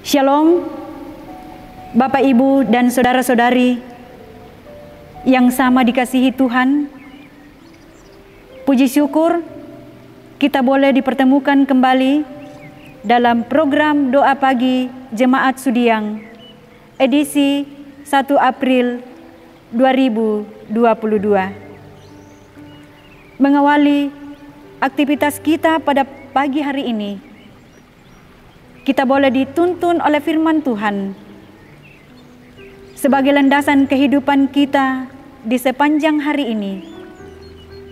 Shalom, Bapak, Ibu, dan saudara-saudari yang sama dikasihi Tuhan. Puji syukur kita boleh dipertemukan kembali dalam program Doa Pagi Jemaat Sudiang, edisi 1 April 2022. Mengawali aktivitas kita pada pagi hari ini, kita boleh dituntun oleh firman Tuhan sebagai landasan kehidupan kita di sepanjang hari ini.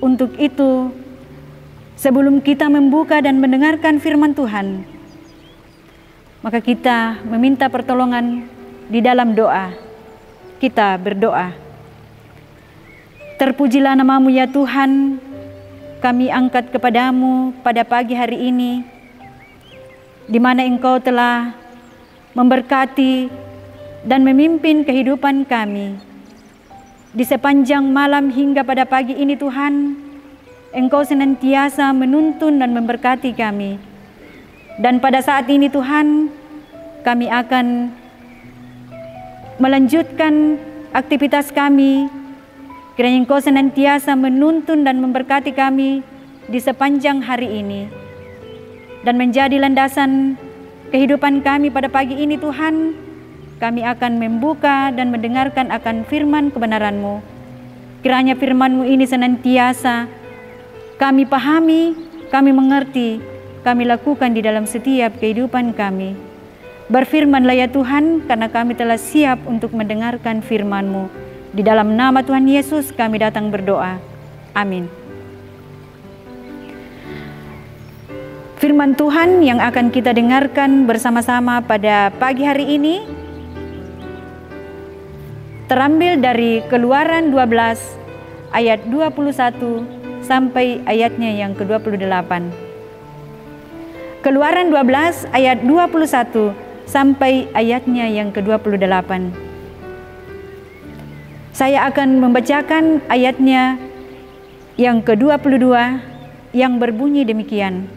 Untuk itu, sebelum kita membuka dan mendengarkan firman Tuhan, maka kita meminta pertolongan di dalam doa. Kita berdoa. Terpujilah nama-Mu ya Tuhan, kami angkat kepadamu pada pagi hari ini, di mana Engkau telah memberkati dan memimpin kehidupan kami. Di sepanjang malam hingga pada pagi ini Tuhan, Engkau senantiasa menuntun dan memberkati kami. Dan pada saat ini Tuhan, kami akan melanjutkan aktivitas kami. Kiranya Engkau senantiasa menuntun dan memberkati kami di sepanjang hari ini, dan menjadi landasan kehidupan kami pada pagi ini Tuhan. Kami akan membuka dan mendengarkan akan firman kebenaran-Mu. Kiranya firman-Mu ini senantiasa kami pahami, kami mengerti, kami lakukan di dalam setiap kehidupan kami. Berfirman-Lah ya Tuhan, karena kami telah siap untuk mendengarkan firman-Mu. Di dalam nama Tuhan Yesus kami datang berdoa. Amin. Firman Tuhan yang akan kita dengarkan bersama-sama pada pagi hari ini terambil dari Keluaran 12 ayat 21 sampai ayatnya yang ke-28. Keluaran 12 ayat 21 sampai ayatnya yang ke-28. Saya akan membacakan ayatnya yang ke-22 yang berbunyi demikian.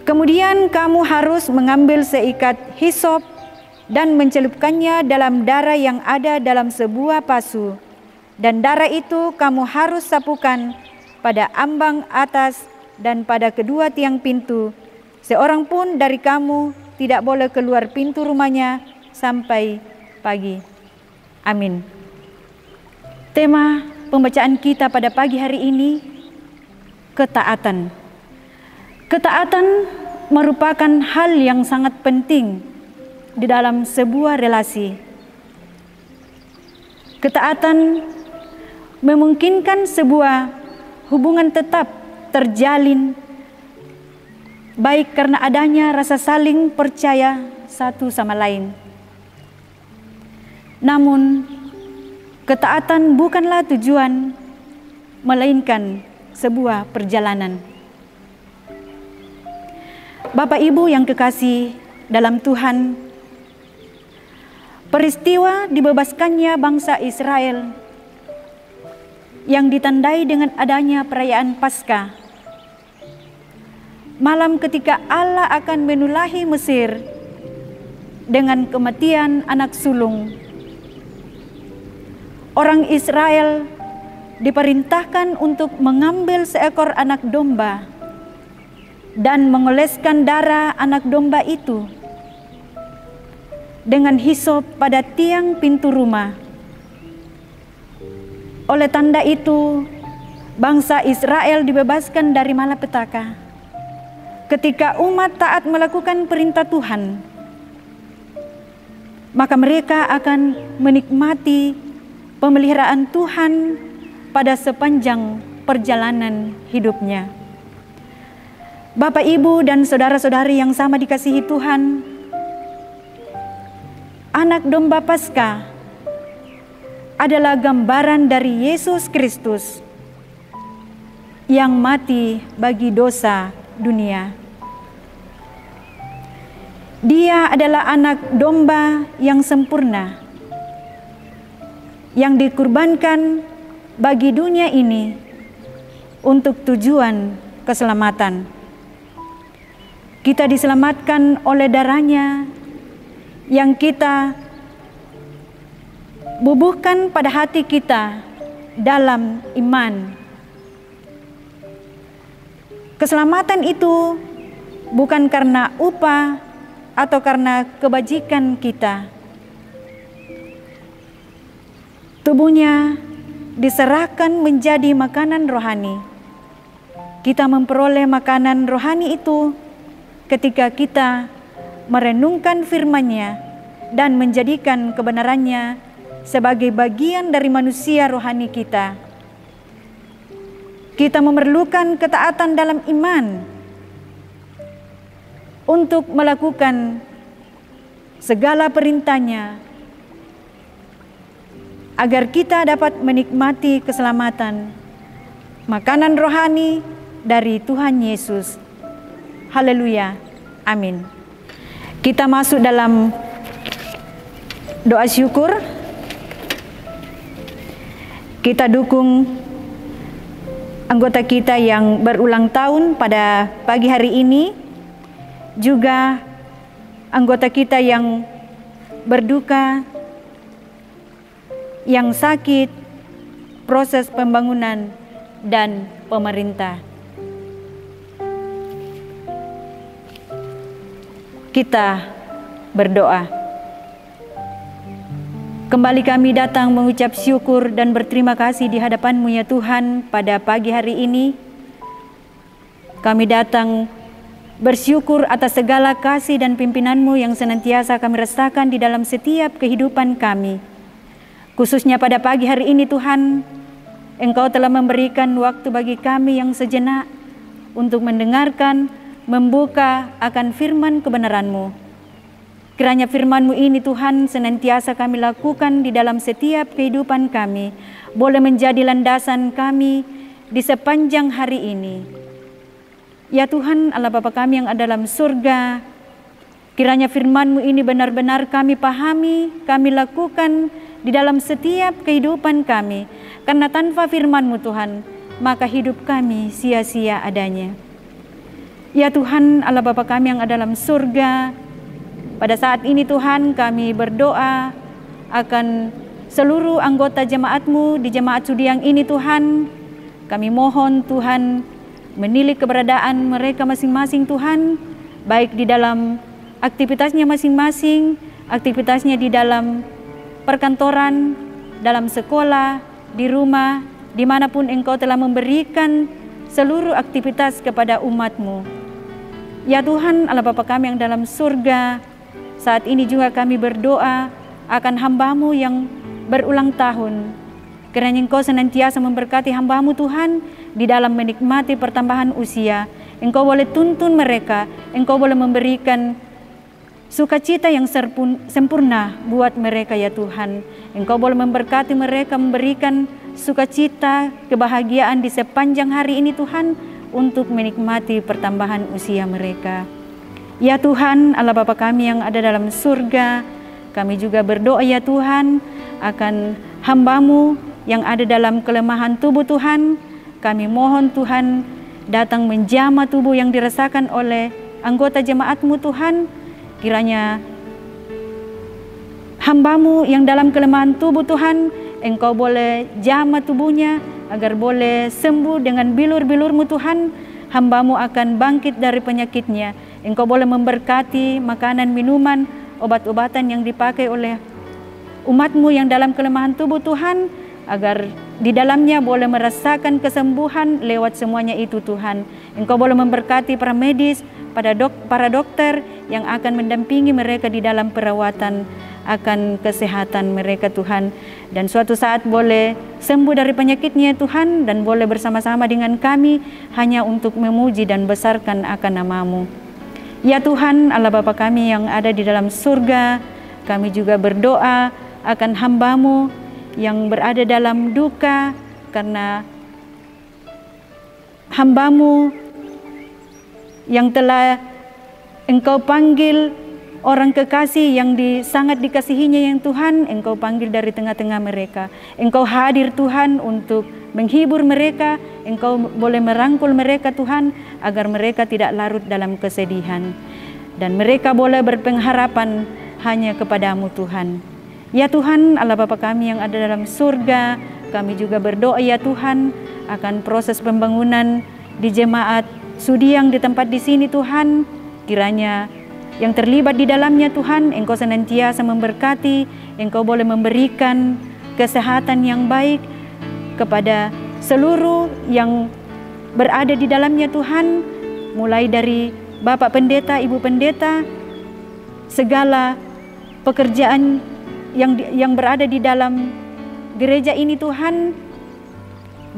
Kemudian kamu harus mengambil seikat hisop dan mencelupkannya dalam darah yang ada dalam sebuah pasu, dan darah itu kamu harus sapukan pada ambang atas dan pada kedua tiang pintu. Seorang pun dari kamu tidak boleh keluar pintu rumahnya sampai pagi. Amin. Tema pembacaan kita pada pagi hari ini, ketaatan. Ketaatan merupakan hal yang sangat penting di dalam sebuah relasi. Ketaatan memungkinkan sebuah hubungan tetap terjalin, baik karena adanya rasa saling percaya satu sama lain. Namun, ketaatan bukanlah tujuan, melainkan sebuah perjalanan. Bapak Ibu yang kekasih dalam Tuhan, peristiwa dibebaskannya bangsa Israel yang ditandai dengan adanya perayaan Paskah, malam ketika Allah akan menulahi Mesir dengan kematian anak sulung. Orang Israel diperintahkan untuk mengambil seekor anak domba dan mengoleskan darah anak domba itu dengan hisop pada tiang pintu rumah. Oleh tanda itu, bangsa Israel dibebaskan dari malapetaka. Ketika umat taat melakukan perintah Tuhan, maka mereka akan menikmati pemeliharaan Tuhan pada sepanjang perjalanan hidupnya. Bapak, Ibu, dan saudara-saudari yang sama dikasihi Tuhan, anak domba Paskah adalah gambaran dari Yesus Kristus yang mati bagi dosa dunia. Dia adalah anak domba yang sempurna, yang dikurbankan bagi dunia ini untuk tujuan keselamatan. Kita diselamatkan oleh darah-Nya yang kita bubuhkan pada hati kita dalam iman. Keselamatan itu bukan karena upah atau karena kebajikan kita. Tubuhnya diserahkan menjadi makanan rohani. Kita memperoleh makanan rohani itu ketika kita merenungkan firman-Nya dan menjadikan kebenaran-Nya sebagai bagian dari manusia rohani kita. Kita memerlukan ketaatan dalam iman untuk melakukan segala perintah-Nya agar kita dapat menikmati keselamatan, makanan rohani dari Tuhan Yesus. Haleluya. Amin. Kita masuk dalam doa syukur. Kita dukung anggota kita yang berulang tahun pada pagi hari ini, juga anggota kita yang berduka, yang sakit, proses pembangunan, dan pemerintah. Kita berdoa. Kembali kami datang mengucap syukur dan berterima kasih di hadapan-Mu ya Tuhan pada pagi hari ini. Kami datang bersyukur atas segala kasih dan pimpinan-Mu yang senantiasa kami rasakan di dalam setiap kehidupan kami. Khususnya pada pagi hari ini Tuhan, Engkau telah memberikan waktu bagi kami yang sejenak untuk mendengarkan, membuka akan firman kebenaran-Mu. Kiranya firman-Mu ini Tuhan senantiasa kami lakukan di dalam setiap kehidupan kami, boleh menjadi landasan kami di sepanjang hari ini. Ya Tuhan Allah Bapa kami yang ada dalam surga, kiranya firman-Mu ini benar-benar kami pahami, kami lakukan di dalam setiap kehidupan kami. Karena tanpa firman-Mu Tuhan, maka hidup kami sia-sia adanya. Ya Tuhan Allah Bapa kami yang ada dalam surga, pada saat ini Tuhan kami berdoa akan seluruh anggota jemaat-Mu di jemaat Sudiang ini Tuhan. Kami mohon Tuhan menilik keberadaan mereka masing-masing Tuhan, baik di dalam aktivitasnya masing-masing, aktivitasnya di dalam perkantoran, dalam sekolah, di rumah, dimanapun Engkau telah memberikan seluruh aktivitas kepada umat-Mu. Ya Tuhan Allah Bapa kami yang dalam surga, saat ini juga kami berdoa akan hamba-Mu yang berulang tahun. Kiranya Engkau senantiasa memberkati hamba-Mu Tuhan di dalam menikmati pertambahan usia. Engkau boleh tuntun mereka, Engkau boleh memberikan sukacita yang sempurna buat mereka ya Tuhan. Engkau boleh memberkati mereka, memberikan sukacita, kebahagiaan di sepanjang hari ini Tuhan, untuk menikmati pertambahan usia mereka. Ya Tuhan Allah Bapa kami yang ada dalam surga, kami juga berdoa ya Tuhan akan hamba-Mu yang ada dalam kelemahan tubuh Tuhan. Kami mohon Tuhan datang menjamah tubuh yang dirasakan oleh anggota jemaat-Mu Tuhan. Kiranya hamba-Mu yang dalam kelemahan tubuh Tuhan, Engkau boleh jamah tubuhnya agar boleh sembuh dengan bilur-bilur-Mu Tuhan. Hamba-Mu akan bangkit dari penyakitnya. Engkau boleh memberkati makanan, minuman, obat-obatan yang dipakai oleh umat-Mu yang dalam kelemahan tubuh Tuhan, agar di dalamnya boleh merasakan kesembuhan lewat semuanya itu Tuhan. Engkau boleh memberkati para medis, para dokter yang akan mendampingi mereka di dalam perawatan akan kesehatan mereka Tuhan, dan suatu saat boleh sembuh dari penyakitnya Tuhan, dan boleh bersama-sama dengan kami hanya untuk memuji dan besarkan akan nama-Mu. Ya Tuhan Allah Bapa kami yang ada di dalam surga, kami juga berdoa akan hamba-Mu yang berada dalam duka, karena hamba-Mu yang telah Engkau panggil, orang kekasih yang sangat dikasihinya yang Tuhan, Engkau panggil dari tengah-tengah mereka. Engkau hadir Tuhan untuk menghibur mereka, Engkau boleh merangkul mereka Tuhan, agar mereka tidak larut dalam kesedihan. Dan mereka boleh berpengharapan hanya kepadamu Tuhan. Ya Tuhan, Allah Bapa kami yang ada dalam surga, kami juga berdoa ya Tuhan, akan proses pembangunan di jemaat Sudi yang di tempat di sini Tuhan. Kiranya yang terlibat di dalamnya Tuhan, Engkau senantiasa memberkati, Engkau boleh memberikan kesehatan yang baik kepada seluruh yang berada di dalamnya Tuhan, mulai dari Bapak Pendeta, Ibu Pendeta, segala pekerjaan yang berada di dalam gereja ini Tuhan,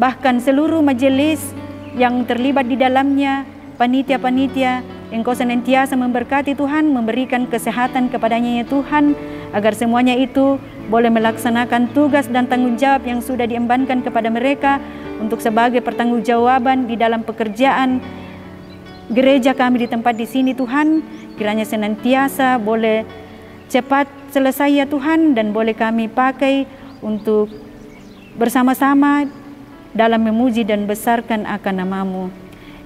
bahkan seluruh majelis yang terlibat di dalamnya, panitia-panitia, Engkau senantiasa memberkati Tuhan, memberikan kesehatan kepadanya ya Tuhan, agar semuanya itu boleh melaksanakan tugas dan tanggung jawab yang sudah diembankan kepada mereka untuk sebagai pertanggungjawaban di dalam pekerjaan gereja kami di tempat di sini Tuhan. Kiranya senantiasa boleh cepat selesai ya Tuhan, dan boleh kami pakai untuk bersama-sama dalam memuji dan besarkan akan nama-Mu.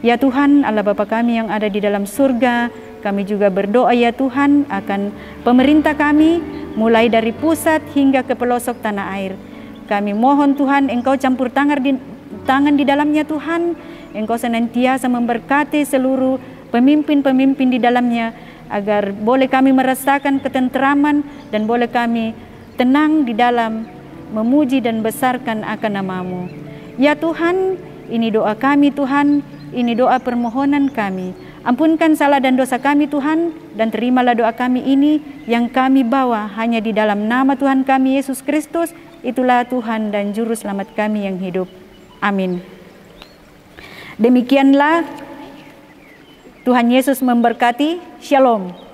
Ya Tuhan, Allah Bapa kami yang ada di dalam surga, kami juga berdoa ya Tuhan akan pemerintah kami, mulai dari pusat hingga ke pelosok tanah air. Kami mohon Tuhan, Engkau campur tangan di dalamnya Tuhan, Engkau senantiasa memberkati seluruh pemimpin-pemimpin di dalamnya, agar boleh kami merasakan ketenteraman dan boleh kami tenang di dalam memuji dan besarkan akan nama-Mu. Ya Tuhan, ini doa kami Tuhan, ini doa permohonan kami. Ampunkan salah dan dosa kami Tuhan, dan terimalah doa kami ini yang kami bawa hanya di dalam nama Tuhan kami Yesus Kristus. Itulah Tuhan dan Juru Selamat kami yang hidup. Amin. Demikianlah Tuhan Yesus memberkati. Shalom.